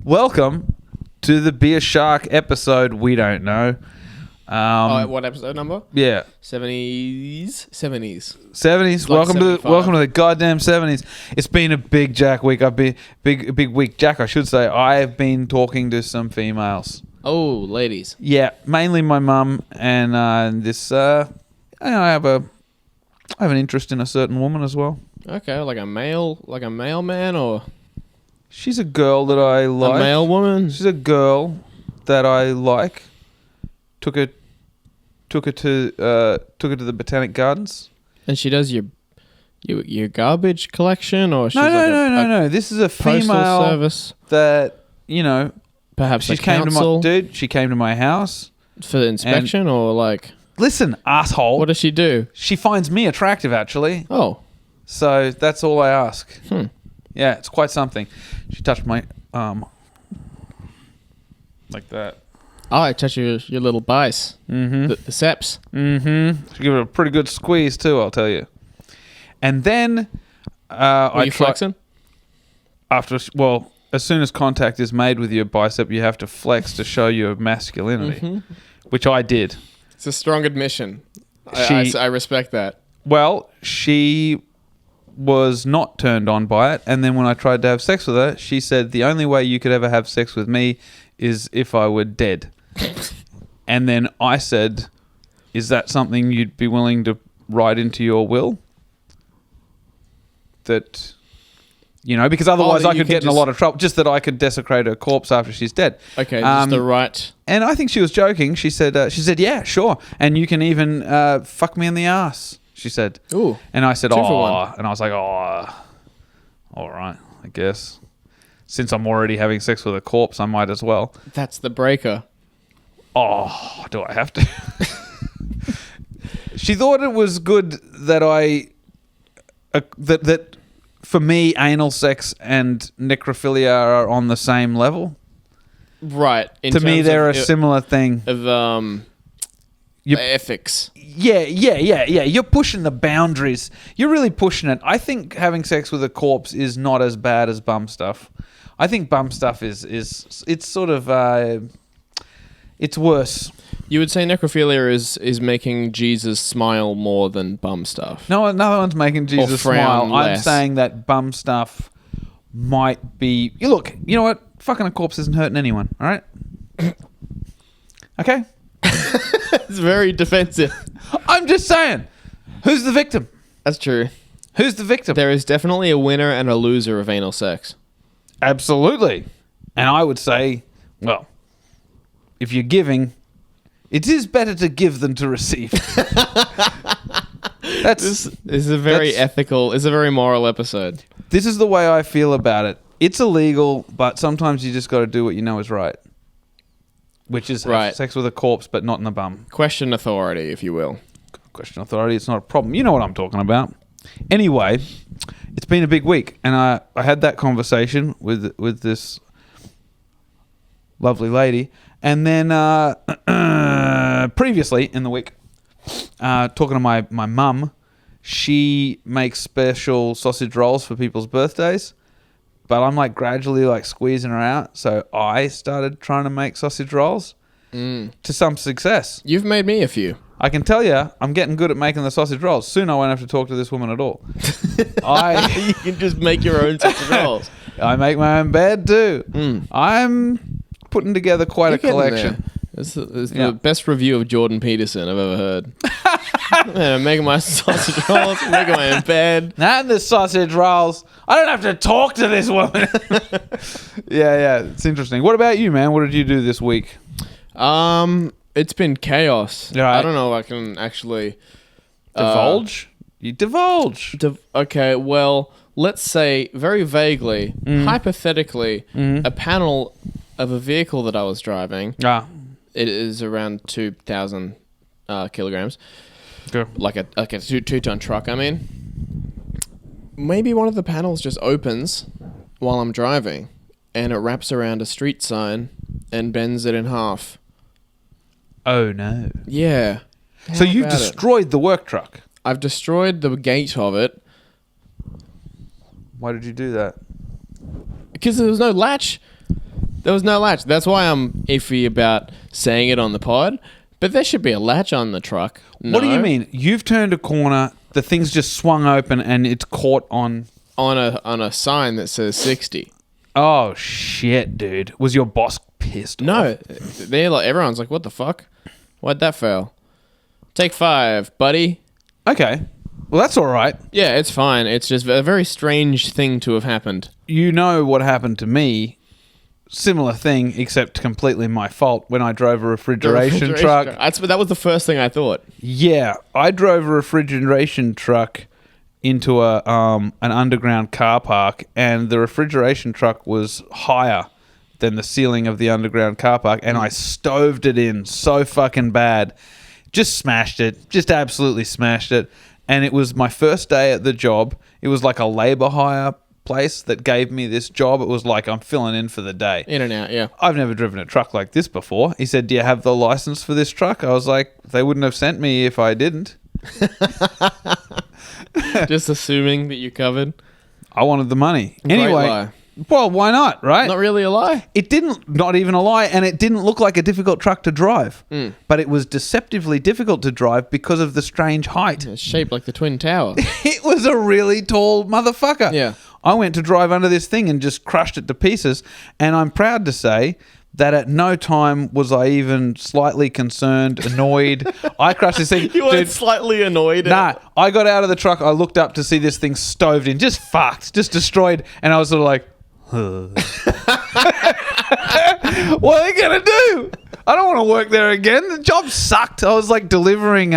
Welcome to the Beer Shark episode we don't know. What episode number? Yeah. 70s. 70s. Like Welcome to the goddamn 70s. It's been a big Jack week. Big week. Jack, I should say. I have been talking to some females. Oh, ladies. Yeah, mainly my mum and I have an interest in a certain woman as well. Okay, like a mailman or She's a girl that I like. a male woman? She's a girl that I like. Took her to the Botanic Gardens. And she does your garbage collection, or she's No. This is a female service that perhaps she a came council to she came to my house for the inspection, or like. Listen, asshole. What does she do? She finds me attractive, actually. Oh, So that's all I ask. Hmm. Yeah, it's quite something. She touched my arm like that. Oh, I touch your little bice. Mm-hmm. The seps. Mm-hmm. She gave it a pretty good squeeze too, I'll tell you. And then Were you flexing? As soon as contact is made with your bicep, you have to flex to show your masculinity, which I did. It's a strong admission. I respect that. Well, she was not turned on by it, and then when I tried to have sex with her, she said the only way you could ever have sex with me is if I were dead. And then I said, is that something you'd be willing to write into your will? That, because otherwise I could get in a lot of trouble. Just that I could desecrate her corpse after she's dead. Okay, just the right. And I think she was joking. She said, yeah, sure. And you can even fuck me in the ass, she said. Ooh. And I said, 2 for 1. And I was like, all right, I guess. Since I'm already having sex with a corpse, I might as well. That's the breaker. Oh, do I have to? She thought it was good that that for me, anal sex and necrophilia are on the same level. Right. To me, they're a similar thing. Of ethics. Yeah. You're pushing the boundaries. You're really pushing it. I think having sex with a corpse is not as bad as bum stuff. I think bum stuff is it's sort of it's worse. You would say necrophilia is making Jesus smile more than bum stuff. No one's making Jesus smile. Less. I'm saying that bum stuff might be. Look, you know what? Fucking a corpse isn't hurting anyone. All right. Okay. It's very defensive. I'm just saying. Who's the victim? That's true. Who's the victim? There is definitely a winner and a loser of anal sex. Absolutely. And I would say, well, if you're giving, it is better to give than to receive. This is a very ethical, it's a very moral episode. This is the way I feel about it. It's illegal, but sometimes you just got to do what you know is right. Which is have sex with a corpse, but not in the bum. Question authority, if you will. Question authority, it's not a problem. You know what I'm talking about. Anyway, it's been a big week, and I had that conversation with this lovely lady, and then previously in the week, talking to my mum, she makes special sausage rolls for people's birthdays, but I'm like gradually like squeezing her out, so I started trying to make sausage rolls to some success. You've made me a few. I can tell you, I'm getting good at making the sausage rolls. Soon I won't have to talk to this woman at all. You can just make your own sausage rolls. I make my own bed too. I'm putting together quite a collection. It's the best review of Jordan Peterson I've ever heard. Man, I'm making my sausage rolls, I'm making my own bed. And the sausage rolls. I don't have to talk to this woman. Yeah, it's interesting. What about you, man? What did you do this week? It's been chaos. Right. I don't know if I can actually divulge. You divulge. Okay, well, let's say very vaguely, hypothetically, a panel of a vehicle that I was driving. It is around 2,000 kilograms. Sure. Like a 2-ton truck. I mean, maybe one of the panels just opens while I'm driving, and it wraps around a street sign and bends it in half. Oh no. Yeah. So you destroyed the work truck. I've destroyed the gate of it. Why did you do that? Because there was no latch. That's why I'm iffy about saying it on the pod. But there should be a latch on the truck. No. What do you mean? You've turned a corner, the thing's just swung open and it's caught on a sign that says 60. Oh shit, dude. Was your boss pissed off? No. They're like, everyone's like, what the fuck? Why'd that fail? Take 5, buddy. Okay. Well, that's all right. Yeah, it's fine. It's just a very strange thing to have happened. You know what happened to me? Similar thing, except completely my fault when I drove a refrigeration truck. That was the first thing I thought. Yeah, I drove a refrigeration truck into an underground car park, and the refrigeration truck was higher than the ceiling of the underground car park, and I stoved it in so fucking bad. Just smashed it. Just absolutely smashed it. And it was my first day at the job. It was like a labor hire place that gave me this job. It was like I'm filling in for the day. In and out, yeah. I've never driven a truck like this before. He said, do you have the license for this truck? I was like, they wouldn't have sent me if I didn't. Just assuming that you covered. I wanted the money. Great Anyway, lie. well, why not, right? Not really a lie. It didn't, not even a lie, and it didn't look like a difficult truck to drive. But it was deceptively difficult to drive because of the strange height. It's shaped like the Twin Tower. It was a really tall motherfucker. Yeah. I went to drive under this thing and just crushed it to pieces, and I'm proud to say that at no time was I even slightly concerned, annoyed. I crushed this thing. You weren't slightly annoyed? Nah, I got out of the truck, I looked up to see this thing stoved in, just fucked, just destroyed, and I was sort of like, what are they gonna do? I don't want to work there again. The job sucked. I was like delivering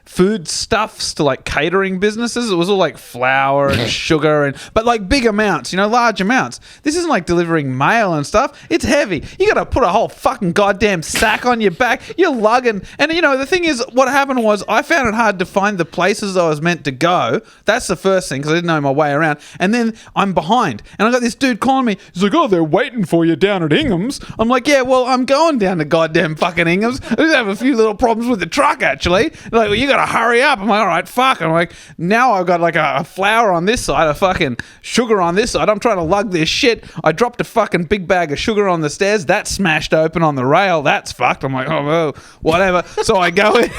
food stuffs to like catering businesses. It was all like flour and sugar but like big amounts, large amounts. This isn't like delivering mail and stuff. It's heavy. You got to put a whole fucking goddamn sack on your back. You're lugging. And the thing is, what happened was I found it hard to find the places I was meant to go. That's the first thing because I didn't know my way around. And then I'm behind. And I got this dude calling me. He's like, oh, they're waiting for you down at Ingham's. I'm like, yeah, well, I'm going down to goddamn fucking Ingham's. I just have a few little problems with the truck, actually. They're like, well, you got to hurry up. I'm like, all right, fuck. I'm like, now I've got like a flour on this side, a fucking sugar on this side. I'm trying to lug this shit. I dropped a fucking big bag of sugar on the stairs. That smashed open on the rail. That's fucked. I'm like, oh, well, whatever. So I go in.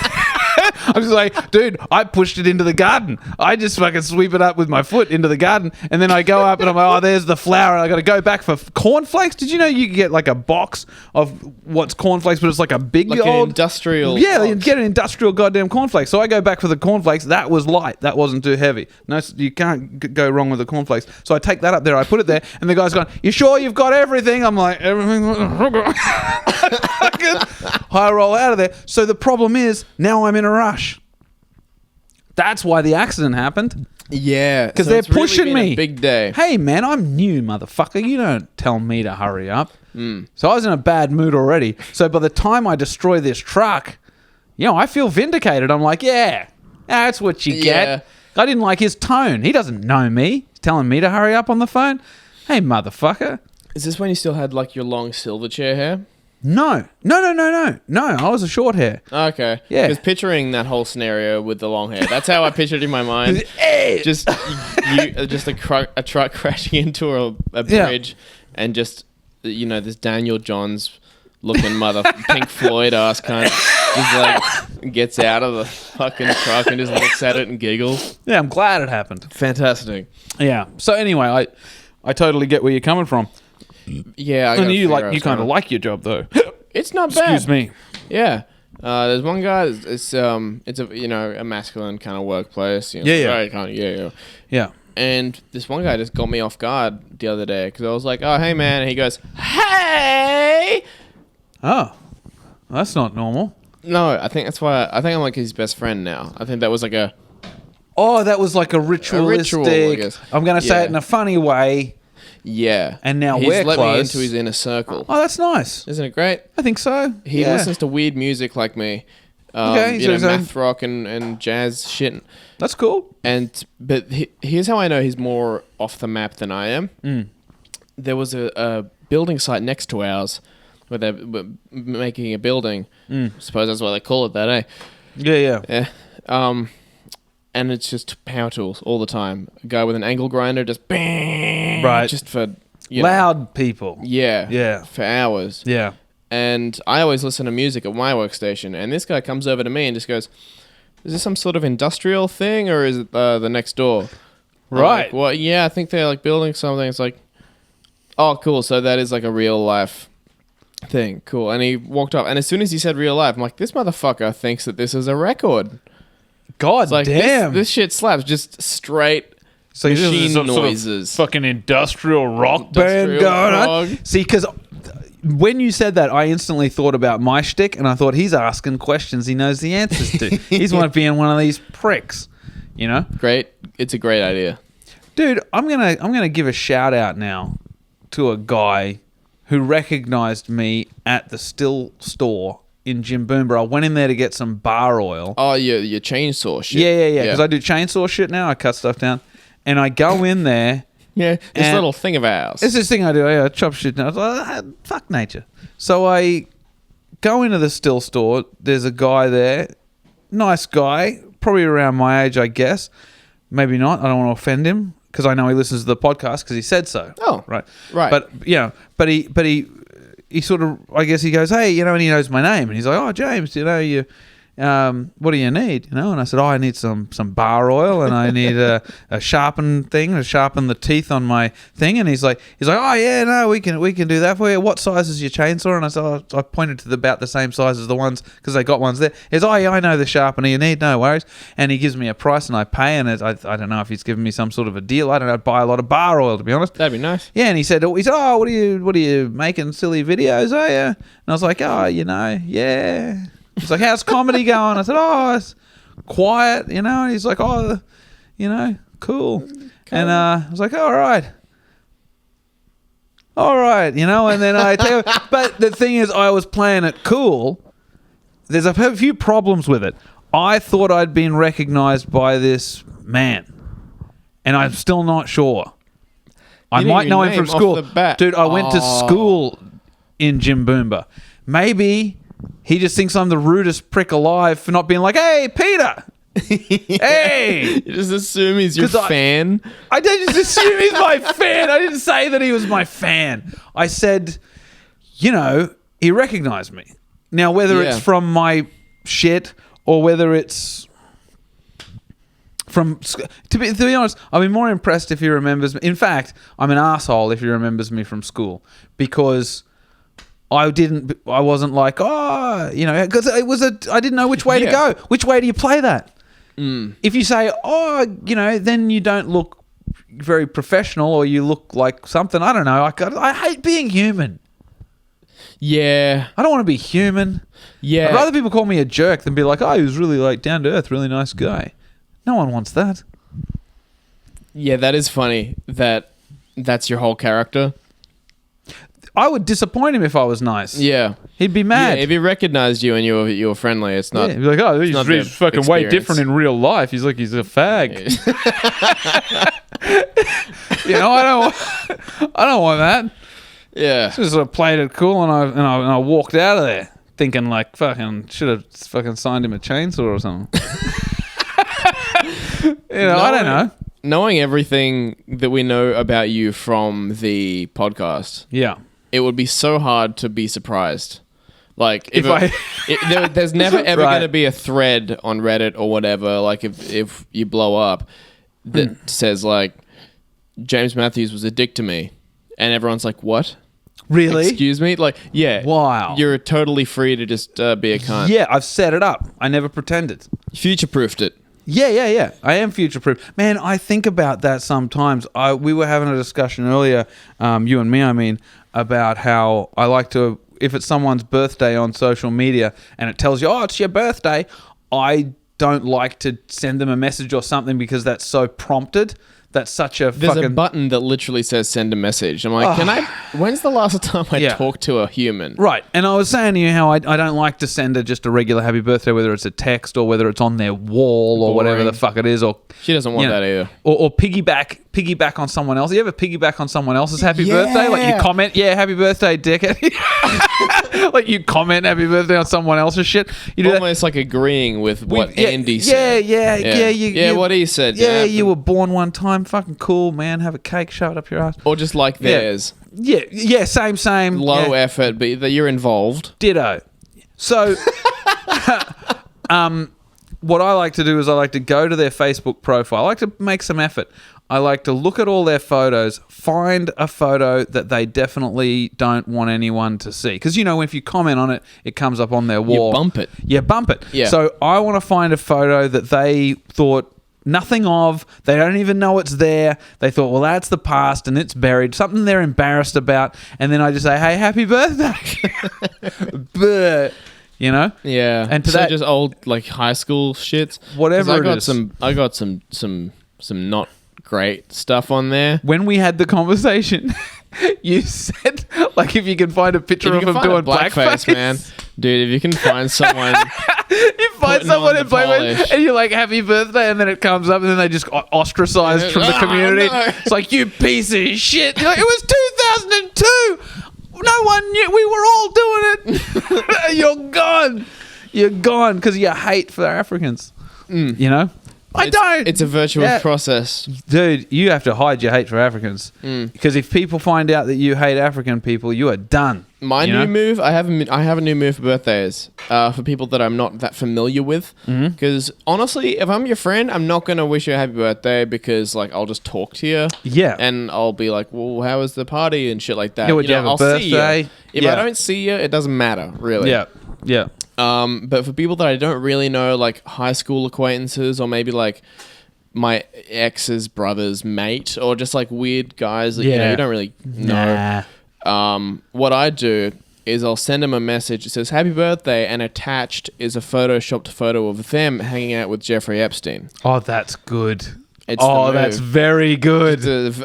I'm just like, dude, I pushed it into the garden. I just fucking sweep it up with my foot into the garden. And then I go up and I'm like, oh, there's the flour. I got to go back for cornflakes. Did you know you can get like a box of what's cornflakes, but it's like a big like old... an industrial Yeah, box. you get an industrial goddamn cornflakes. So I go back for the cornflakes. That was light. That wasn't too heavy. No, you can't go wrong with the cornflakes. So I take that up there. I put it there. And the guy's going, you sure you've got everything? I'm like, everything. I roll out of there. So the problem is, now I'm in a rush. That's why the accident happened. Yeah. Because so they're it's really pushing been me. a big day. Hey, man, I'm new, motherfucker. You don't tell me to hurry up. So I was in a bad mood already. So by the time I destroy this truck, I feel vindicated. I'm like, yeah, that's what you get. I didn't like his tone. He doesn't know me. He's telling me to hurry up on the phone. Hey, motherfucker. Is this when you still had like your long Silverchair hair? No. I was a short hair. Okay. Yeah. Because picturing that whole scenario with the long hair, that's how I pictured it in my mind. Just a truck crashing into a bridge, and just this Daniel Johns looking Pink Floyd ass cunt just like gets out of the fucking truck and just looks at it and giggles. Yeah, I'm glad it happened. Fantastic. Yeah. So anyway, I totally get where you're coming from. Yeah, and you kind of like your job though. It's not bad. Excuse me. Yeah. There's one guy. It's a masculine kind of workplace. Yeah. And this one guy just got me off guard the other day because I was like, "Oh, hey, man," and he goes, "Hey." Oh, that's not normal. No, I think that's why. I think I'm like his best friend now. I think that was like a. Oh, that was like a ritualistic. I guess. I'm going to say it in a funny way. Yeah. And now he's we're let close. me into his inner circle. Oh, that's nice. Isn't it great? I think so. He listens to weird music like me. Math rock and jazz shit. That's cool. But here's how I know he's more off the map than I am. There was a building site next to ours where they're making a building. I suppose that's why they call it that, eh? Yeah. and it's just power tools all the time. A guy with an angle grinder just bang, Right. just for Loud people. Yeah, for hours. Yeah. And I always listen to music at my workstation, and this guy comes over to me and just goes, "Is this some sort of industrial thing, or is it the next door?" Right. Like, well, yeah, I think they're like building something. It's like, oh, cool. So that is like a real life thing. Cool. And he walked up, and as soon as he said real life, I'm like, this motherfucker thinks that this is a record. God It's like, damn. This shit slaps. Just straight So this is machine some sort of noises. fucking industrial rock band Industrial going on. rock. See, because when you said that, I instantly thought about my shtick, and I thought he's asking questions he knows the answers to. He's being one of these pricks, you know? Great. It's a great idea. Dude, I'm gonna give a shout out now to a guy who recognized me at the still store in Jimboomba. I went in there to get some bar oil. Oh, your chainsaw shit. Yeah. Because I do chainsaw shit now. I cut stuff down, and I go in there. Yeah, this And little thing of ours. It's this thing I do. I chop shit down. I was like, fuck nature. So I go into the still store. There's a guy there, nice guy, probably around my age, I guess. Maybe not. I don't want to offend him because I know he listens to the podcast because he said so. Oh, right. Right. But he sort of, I guess he goes, hey, and he knows my name, and he's like, oh, James, you. What do you need? And I said, I need some bar oil, and I need a sharpen thing to sharpen the teeth on my thing. And he's like, oh yeah, no, we can do that for you. What size is your chainsaw? And I said, I pointed to about the same size as the ones because they got ones there. He's, oh yeah, I know the sharpener you need, no worries. And he gives me a price, and I pay. And I don't know if he's giving me some sort of a deal. I don't know. I'd buy a lot of bar oil, to be honest. That'd be nice. Yeah, and he said, oh, what are you making silly videos? Are you? And I was like, oh, yeah. He's like, how's comedy going? I said, oh, it's quiet, And he's like, oh, cool. And I was like, all right. And then I tell you, but the thing is, I was playing it cool. There's a few problems with it. I thought I'd been recognized by this man, and I'm still not sure. I might know him from school. Dude, I went to school in Jimboomba. Maybe he just thinks I'm the rudest prick alive for not being like, hey, Peter. Hey. You just assume he's your fan? I didn't just assume he's my fan. I didn't say that he was my fan. I said, he recognized me. Now, whether it's from my shit or whether it's from... To be honest, I'll be more impressed if he remembers me. In fact, I'm an asshole if he remembers me from school because... I wasn't like, because I didn't know which way to go. Which way do you play that? If you say, then you don't look very professional or you look like something. I don't know. I hate being human. Yeah. I don't want to be human. Yeah. I'd rather people call me a jerk than be like, oh, he was really like down to earth, really nice guy. No one wants that. Yeah, that is funny that's your whole character. I would disappoint him if I was nice. Yeah. He'd be mad. Yeah, if he recogned you and you were friendly, it's not... Yeah, he'd be like, oh, he's fucking way different in real life. He's like, he's a fag. I don't want that. Yeah. Just sort of played it cool, and I walked out of there thinking like, fucking, should have fucking signed him a chainsaw or something. I don't know. Knowing everything that we know about you from the podcast... Yeah. It would be so hard to be surprised. Like, there's never ever going to be a thread on Reddit or whatever, like if you blow up, that says, like, James Matthews was a dick to me. And everyone's like, what? Really? Excuse me? Like, yeah. Wow. You're totally free to just be a cunt. Yeah, I've set it up. I never pretended. Future-proofed it. Yeah. I am future-proof. Man, I think about that sometimes. We were having a discussion earlier, you and me, I mean, about how I like to, if it's someone's birthday on social media and it tells you, oh, it's your birthday, I don't like to send them a message or something because that's so prompted That's such a There's fucking... a button that literally says send a message. I'm like, when's the last time I talked to a human? Right. And I was saying to you how I don't like to send just a regular happy birthday, whether it's a text or whether it's on their wall or whatever the fuck it is. Or she doesn't want that either. Or piggyback on someone else. You ever piggyback on someone else's happy birthday? Like you comment, happy birthday, dickhead. Like you comment happy birthday on someone else's shit. You do almost like agreeing with what Andy said. Yeah, what he said. Yeah, you were born one time. Fucking cool, man. Have a cake, shove it up your ass. Or just like theirs. Yeah, same. Low effort, but that you're involved. Ditto. So, what I like to do is I like to go to their Facebook profile. I like to make some effort. I like to look at all their photos, find a photo that they definitely don't want anyone to see. Because, if you comment on it, it comes up on their wall. You bump it. Yeah. So I want to find a photo that they thought nothing of. They don't even know it's there. They thought, well, that's the past and it's buried. Something they're embarrassed about. And then I just say, hey, happy birthday. But, Yeah. And to just old like high school shits. Whatever I got some not great stuff on there. When we had the conversation, you said, like, if you can find a picture of him doing blackface, man. Dude, if you can find someone... you find someone in blackface and you're like, happy birthday, and then it comes up and then they just ostracized from the community. No. It's like, you piece of shit. You're like, it was 2002. No one knew. We were all doing it. You're gone. You're gone because of your hate for Africans. I don't. It's a virtuous process. Dude, you have to hide your hate for Africans. Because if people find out that you hate African people, you are done. My new move, I have a new move for birthdays for people that I'm not that familiar with. Because honestly, if I'm your friend, I'm not going to wish you a happy birthday because I'll just talk to you. Yeah. And I'll be like, well, how was the party and shit like that. Would you have a birthday? See you. If I don't see you, it doesn't matter, really. Yeah. But for people that I don't really know, like high school acquaintances or maybe like my ex's brother's mate or just like weird guys that you don't really know. What I do is I'll send them a message. It says happy birthday, and attached is a photoshopped photo of them hanging out with Jeffrey Epstein. Oh, that's good. That's very good. It's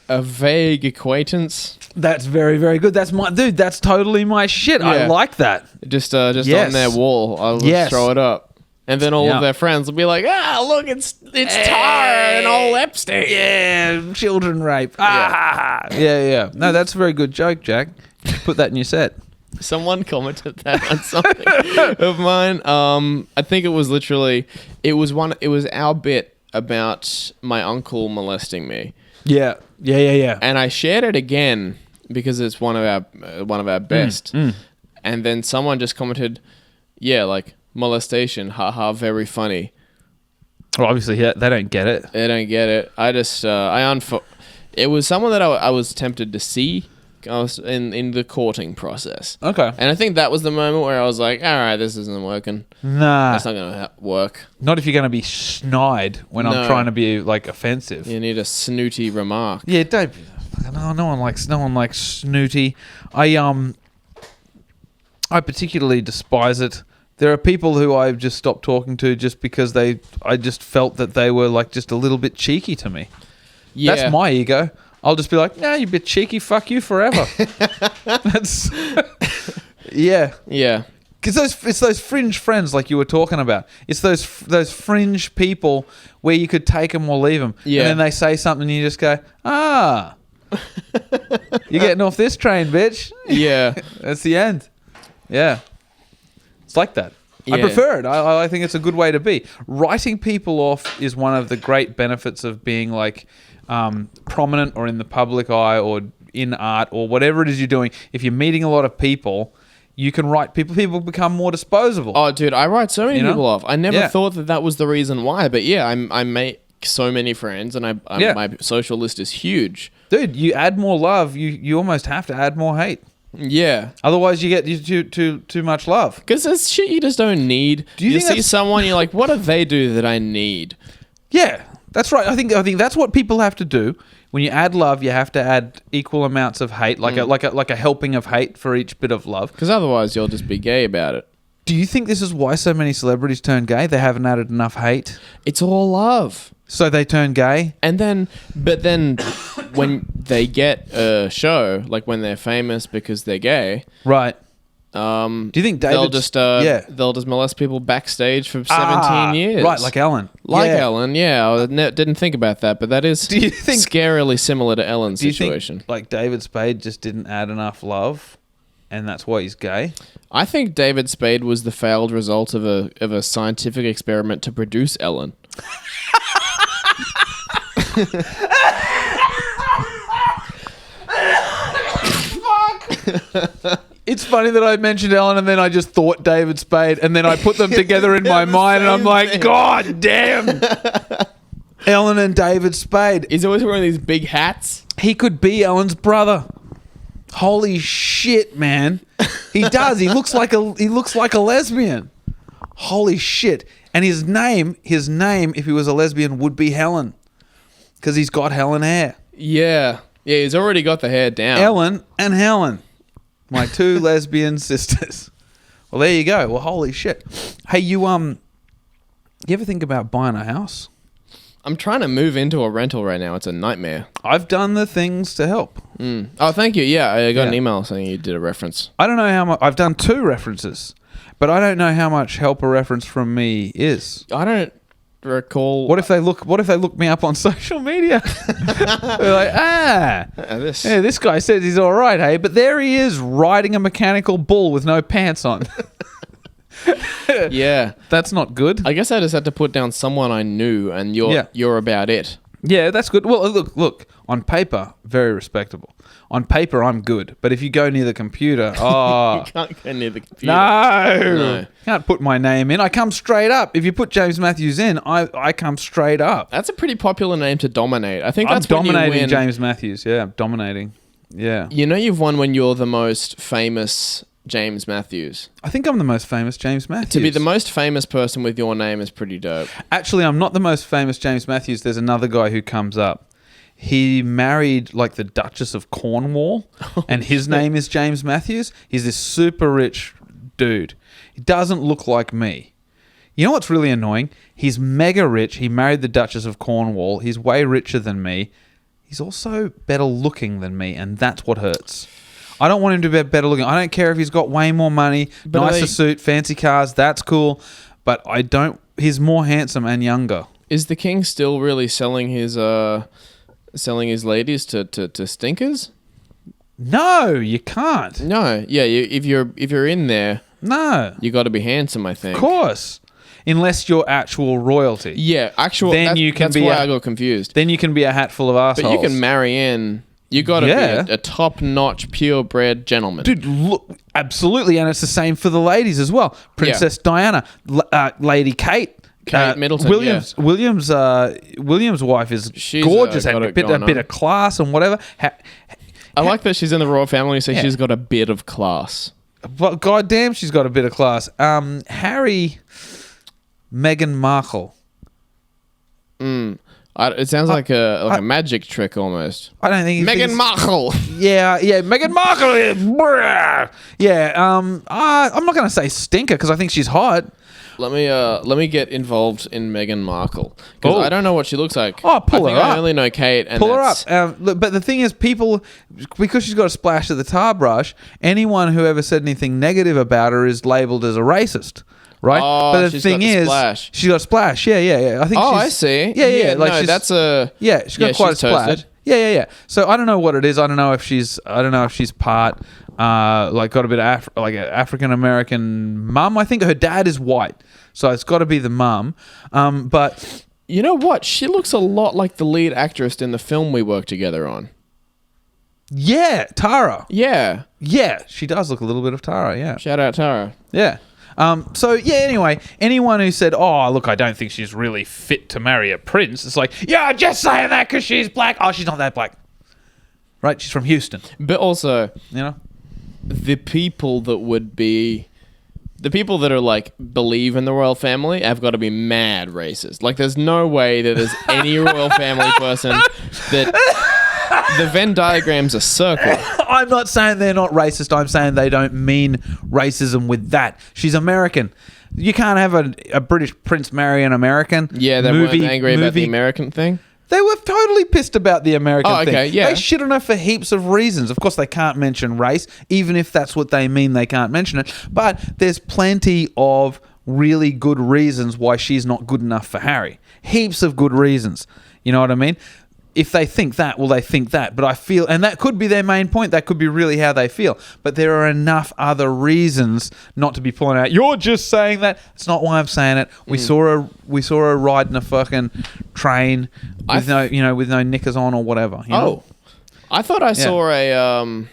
a vague acquaintance. That's very, very good. That's that's totally my shit. Yeah. I like that. Just on their wall. I'll just throw it up. And then all of their friends will be like, look, it's Tara and old Epstein. Yeah, children rape. Yeah. No, that's a very good joke, Jack. Put that in your set. Someone commented that on something of mine. I think it was literally, it was our bit about my uncle molesting me. Yeah. And I shared it again because it's one of our best. And then someone just commented, molestation, haha, very funny. Well, obviously, they don't get it. They don't get it. I just, it was someone that I was tempted to see. I was in the courting process. Okay. And I think that was the moment where I was like, all right, this isn't working. Nah. That's not going to work. Not if you're going to be snide when I'm trying to be, offensive. You need a snooty remark. Yeah, don't. No one likes snooty. I particularly despise it. There are people who I've just stopped talking to just because I just felt that they were just a litlittle bit cheeky to me. Yeah. That's my ego. I'll just be like, nah, you bit cheeky, fuck you forever. That's yeah. Because it's those fringe friends like you were talking about. It's those fringe people where you could take them or leave them. Yeah. And then they say something and you just go, you're getting off this train, bitch. Yeah. That's the end. Yeah. It's like that. Yeah. I prefer it. I think it's a good way to be. Writing people off is one of the great benefits of being prominent or in the public eye or in art or whatever it is you're doing. If you're meeting a lot of people, you can write people. People become more disposable. Oh, dude, I write so many people off. I never thought that was the reason why. But yeah, I make so many friends and my social list is huge. Dude, you add more love, you almost have to add more hate. Yeah. Otherwise, you get too much love. Because there's shit you just don't need. You see someone, you're like, what do they do that I need? Yeah, that's right. I think that's what people have to do. When you add love, you have to add equal amounts of hate, like a helping of hate for each bit of love. Because otherwise, you'll just be gay about it. Do you think this is why so many celebrities turn gay? They haven't added enough hate. It's all love. So they turn gay? And then, but then when they get a show, like when they're famous because they're gay, right? Do you think they'll just molest people backstage for 17 years? Right, like Ellen. Ellen, yeah. I didn't think about that, but that is scarily similar to Ellen's situation. You think, like, David Spade just didn't add enough love, and that's why he's gay? I think David Spade was the failed result of a scientific experiment to produce Ellen. It's funny that I mentioned Ellen and then I just thought David Spade and then I put them together in my mind and I'm like, God damn. Ellen and David Spade. He's always wearing these big hats. He could be Ellen's brother. Holy shit, man. He does. He looks like a lesbian. Holy shit. And his name, if he was a lesbian, would be Helen. Because he's got Helen hair. Yeah. Yeah, he's already got the hair down. Ellen and Helen. My two lesbian sisters. Well, there you go. Well, holy shit. Hey, you ever think about buying a house? I'm trying to move into a rental right now. It's a nightmare. I've done the things to help. Oh, thank you. Yeah, I got an email saying you did a reference. I don't know how much. I've done 2 references, but I don't know how much help a reference from me is. I don't recall. What if they look me up on social media? They're like, this guy says he's all right, hey, but there he is riding a mechanical bull with no pants on. Yeah, that's not good. I guess I just had to put down someone I knew, and you're about it. Yeah, that's good. Well, look. On paper, very respectable. On paper, I'm good. But if you go near the computer, you can't go near the computer. No. Can't put my name in. I come straight up. If you put James Matthews in, I come straight up. That's a pretty popular name to dominate. I think that's dominating when you win. James Matthews. Yeah, I'm dominating. Yeah. You know you've won when you're the most famous James Matthews. I think I'm the most famous James Matthews. To be the most famous person with your name is pretty dope. Actually, I'm not the most famous James Matthews. There's another guy who comes up. He married like the Duchess of Cornwall, and his name is James Matthews. He's this super rich dude. He doesn't look like me. You know what's really annoying? He's mega rich. He married the Duchess of Cornwall. He's way richer than me. He's also better looking than me, and that's what hurts. I don't want him to be better looking. I don't care if he's got way more money, nicer suit, fancy cars. That's cool, but I don't. He's more handsome and younger. Is the king still really selling his ladies to stinkers? No, you can't. No, yeah. If you're in there, no, you got to be handsome. I think. Of course, unless you're actual royalty. Yeah, actual. Then you can that's be. Why I got confused. Then you can be a hatful of assholes. But you can marry in. You got to be a top-notch, purebred gentleman. Dude, look, absolutely, and it's the same for the ladies as well. Princess Diana, Lady Kate Middleton. William's wife is gorgeous and a bit of class and whatever. I like that she's in the royal family, so she's got a bit of class. But goddamn, she's got a bit of class. Harry, Meghan Markle. It sounds like a magic trick almost. I don't think Meghan Markle. Yeah, Meghan Markle. Yeah, I'm not going to say stinker because I think she's hot. Let me get involved in Meghan Markle because I don't know what she looks like. Oh, pull her up. I only know Kate. And pull her up. But the thing is, people, because she's got a splash of the tar brush, anyone who ever said anything negative about her is labelled as a racist. Right, but the thing is, she's got a splash. Yeah. I think. Oh, I see. Yeah. Like no, that's a. Yeah, she's got quite a splash. Toasted. Yeah. So I don't know what it is. I don't know if she's part like got a bit of like an African American mum. I think her dad is white, so it's got to be the mum. But you know what? She looks a lot like the lead actress in the film we worked together on. Yeah, Tara. Yeah, she does look a little bit of Tara. Yeah. Shout out Tara. Yeah. Anyway, anyone who said, oh, look, I don't think she's really fit to marry a prince, it's like, yeah, just saying that because she's black. Oh, she's not that black. Right? She's from Houston. But also, you know, the people that are like, believe in the royal family have got to be mad racist. Like, there's no way that there's any royal family person that... The Venn diagram's a circle. I'm not saying they're not racist. I'm saying they don't mean racism with that. She's American. You can't have a British prince marry an American. Yeah, they weren't angry about the American thing. They were totally pissed about the American thing. Okay, yeah. They shit on her for heaps of reasons. Of course, they can't mention race, even if that's what they mean. They can't mention it. But there's plenty of really good reasons why she's not good enough for Harry. Heaps of good reasons. You know what I mean? If they think that, well, they think that. But I feel, and that could be their main point. That could be really how they feel. But there are enough other reasons not to be pulling out. You're just saying that. It's not why I'm saying it. We saw her riding a fucking train with with no knickers on or whatever. You know? I thought I saw a.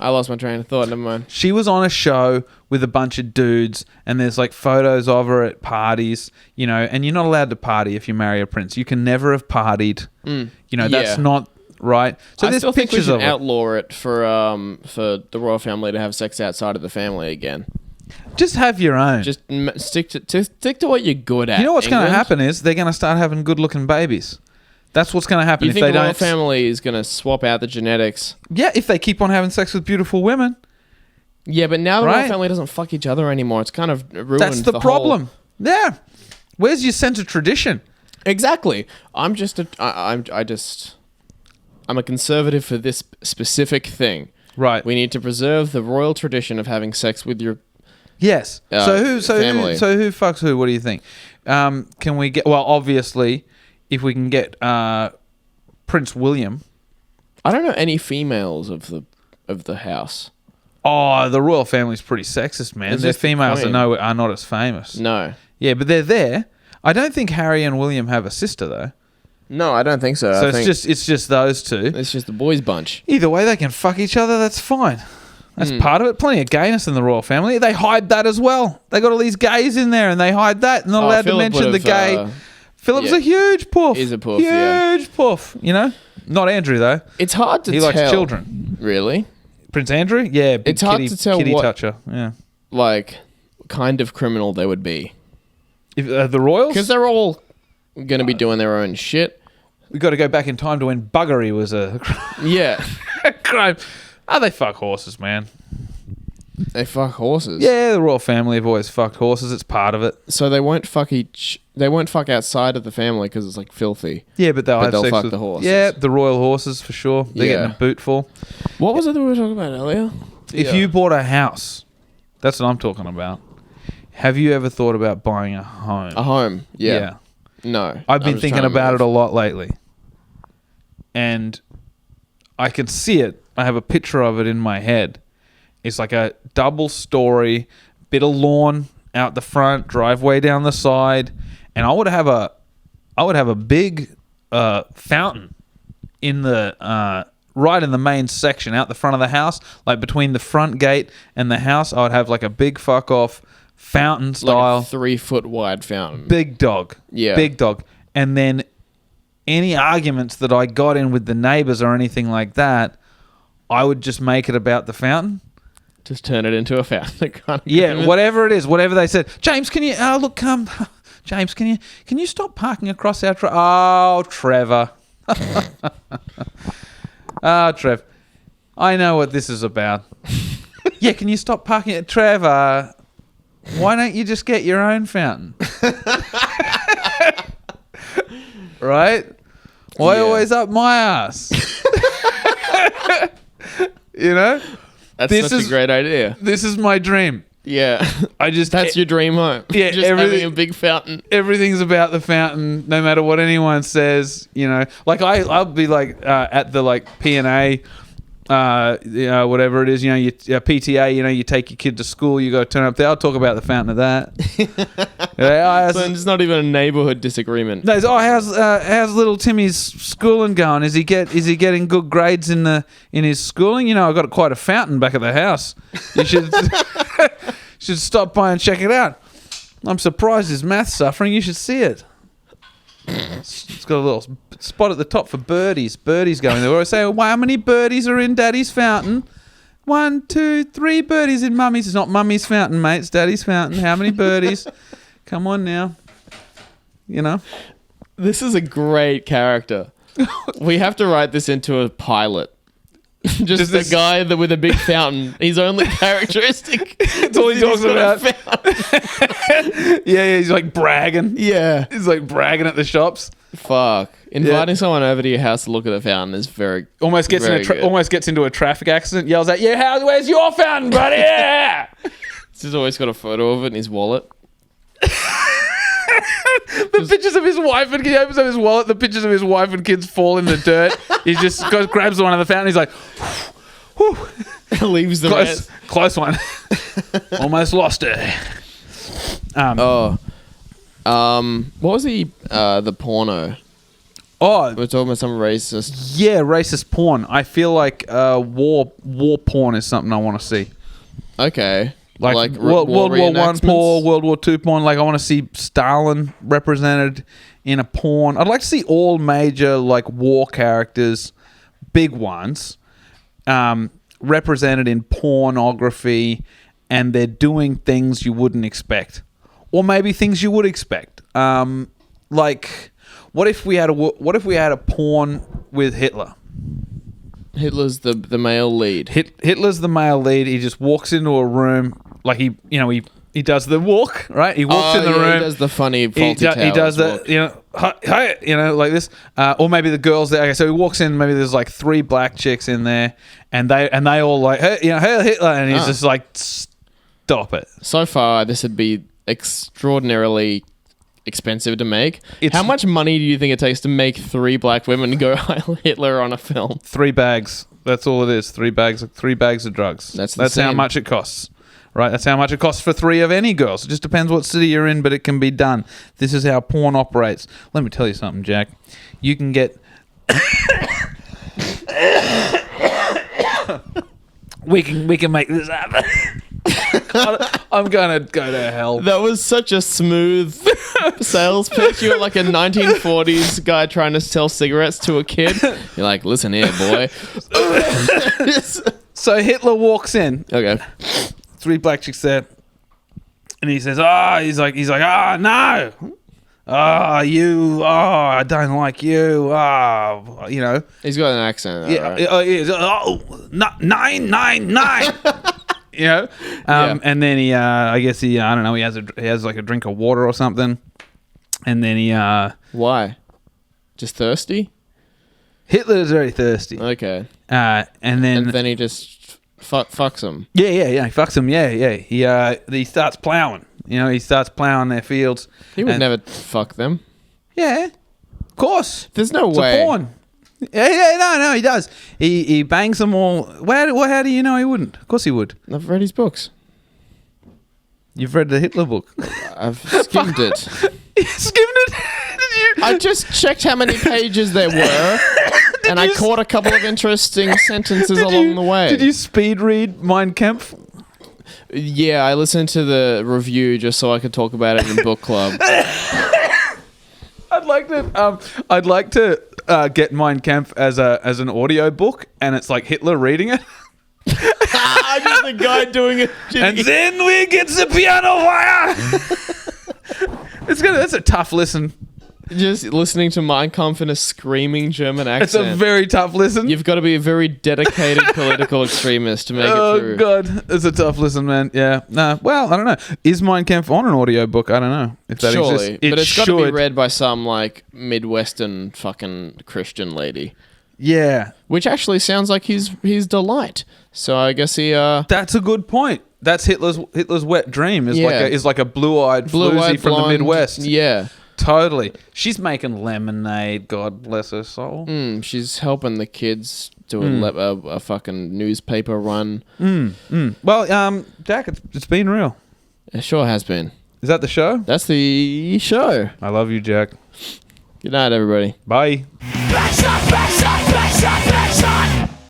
I lost my train of thought. Never mind. She was on a show with a bunch of dudes, and there's like photos of her at parties, and you're not allowed to party if you marry a prince. You can never have partied. That's not right. So I still think we should of outlaw it for the royal family to have sex outside of the family again. Just have your own. Just stick to what you're good at. You know what's going to happen is they're going to start having good-looking babies. That's what's going to happen if they don't. You think the royal family is going to swap out the genetics? Yeah, if they keep on having sex with beautiful women. Yeah, but now the royal family doesn't fuck each other anymore. It's kind of ruined. That's the problem. Yeah. Where's your sense of tradition? Exactly. I'm a conservative for this specific thing. Right. We need to preserve the royal tradition of having sex with your Yes. family. So who fucks who? What do you think? Can we get? Well, obviously, if we can get Prince William. I don't know any females of the house. Oh, the royal family's pretty sexist, man. Their females are not as famous. No. Yeah, but they're there. I don't think Harry and William have a sister though. No, I don't think so. So it's just those two. It's just the boys' bunch. Either way, they can fuck each other. That's fine. That's part of it. Plenty of gayness in the royal family. They hide that as well. They got all these gays in there, and they hide that. Not allowed to mention the gay. Philip's a huge puff. He's a puff. Huge puff. Not Andrew though. It's hard to tell. He likes children. Really? Prince Andrew? Yeah. Big it's hard to tell kitty what toucher. Yeah. Like kind of criminal they would be. If, the royals? Because they're all going to be doing their own shit. We've got to go back in time to when buggery was a crime. Oh, they fuck horses, man. They fuck horses. Yeah, the royal family have always fucked horses. It's part of it. So they won't fuck They won't fuck outside of the family because it's like filthy. Yeah, but they'll fuck the horses. Yeah, the royal horses for sure. They're getting a boot full. What was it that we were talking about earlier? If you bought a house, that's what I'm talking about. Have you ever thought about buying a home? A home, yeah. No. I've been thinking about it a lot lately. And I can see it. I have a picture of it in my head. It's like a double-story, bit of lawn out the front, driveway down the side, and I would have a big fountain in the right in the main section out the front of the house, like between the front gate and the house. I would have like a big fuck off fountain style, like a 3-foot wide fountain, big dog, big dog, and then any arguments that I got in with the neighbors or anything like that, I would just make it about the fountain. Just turn it into a fountain. Whatever it is, whatever they said. James, can you? Oh, look, James, can you stop parking across our? Oh, Trevor. Trev, I know what this is about. Yeah, can you stop parking at Trevor? Why don't you just get your own fountain? Right? Why always up my ass? That's such a great idea. This is my dream. Yeah. That's your dream home. Yeah, just having a big fountain. Everything's about the fountain, no matter what anyone says. Like I'll be like at the like P&A, whatever it is. PTA. You take your kid to school. You got to turn up there. I'll talk about the fountain of that. So it's not even a neighborhood disagreement. No, how's little Timmy's schooling going? Is he getting good grades in his schooling? I've got quite a fountain back at the house. You should stop by and check it out. I'm surprised his math's suffering. You should see it. It's got a little spot at the top for birdies. Birdies going there. I say, well, how many birdies are in Daddy's fountain? 1, 2, 3 birdies in Mummy's. It's not Mummy's fountain, mate. It's Daddy's fountain. How many birdies? Come on now. This is a great character. We have to write this into a pilot. Just the guy with a big fountain. His only characteristic That's all he talks about. Yeah, he's like bragging. Yeah. He's like bragging at the shops. Fuck. Inviting someone over to your house to look at the fountain is very almost gets into a traffic accident. Yells out, "Yeah, where's your fountain, buddy?" Yeah. He's always got a photo of it in his wallet. The pictures of his wife and he opens up his wallet. The pictures of his wife and kids fall in the dirt. He just grabs one of the fountain. He's like, whew. Leaves the rest. Close one. Almost lost her. What was the porno? Oh, we're talking about some racist. Yeah, racist porn. I feel like war porn is something I want to see. Okay. Like World War One porn, World War Two porn. Like I want to see Stalin represented in a porn. I'd like to see all major like war characters, big ones, represented in pornography, and they're doing things you wouldn't expect, or maybe things you would expect. Like, what if we had a porn with Hitler? Hitler's the male lead. Hitler's the male lead. He just walks into a room like he does the walk, right? He walks in the room. He does the funny faulty He does the hi, like this, or maybe the girls there. Okay, so he walks in. Maybe there's like 3 black chicks in there, and they all like, hey, hey Hitler, and he's just like, stop it. So far, this would be extraordinarily expensive to make. How much money do you think it takes to make 3 black women go Heil Hitler on a film? 3 bags. That's all it is. 3 bags of drugs. That's how much it costs. Right? That's how much it costs for 3 of any girls. It just depends what city you're in, but it can be done. This is how porn operates. Let me tell you something, Jack. You can get we can make this happen. I'm gonna go to hell. That was such a smooth sales pitch. You were like a 1940s guy trying to sell cigarettes to a kid. You're like, listen here, boy. So Hitler walks in. Okay. 3 black chicks there, and he says, he's like, no. I don't like you. He's got an accent. Right? 999. And then he, I guess he, I don't know, he has like a drink of water or something, and then he, why? Just thirsty? Hitler is very thirsty. Okay. And then he just fucks him. Yeah. He fucks him. Yeah. He starts plowing. He starts plowing their fields. He would never fuck them. Yeah, of course. There's no way. It's a porn. Yeah, no, he does. He bangs them all. How do you know he wouldn't? Of course he would. I've read his books. You've read the Hitler book? I've skimmed it. You skimmed it? Did you? I just checked how many pages there were, and I caught a couple of interesting sentences along the way. Did you speed read Mein Kampf? Yeah, I listened to the review just so I could talk about it in book club. I'd like to get Mein Kampf as an audio book, and it's like Hitler reading it. Just a guy doing it. And then we get the piano wire. That's a tough listen. Just listening to Mein Kampf in a screaming German accent. It's a very tough listen. You've got to be a very dedicated political extremist to make it through. Oh, God. It's a tough listen, man. Yeah. Nah, well, I don't know. Is Mein Kampf on an audiobook? I don't know if that Surely, exists. but it's got to be read by some, like, Midwestern fucking Christian lady. Yeah. Which actually sounds like his delight. So I guess he... That's a good point. That's Hitler's wet dream is like a blue-eyed floozy from the Midwest. Yeah. Totally. She's making lemonade, God bless her soul. She's helping the kids do a fucking newspaper run. Well, Jack, it's been real. It sure has been. Is that the show? That's the show. I love you, Jack. Good night, everybody. Bye.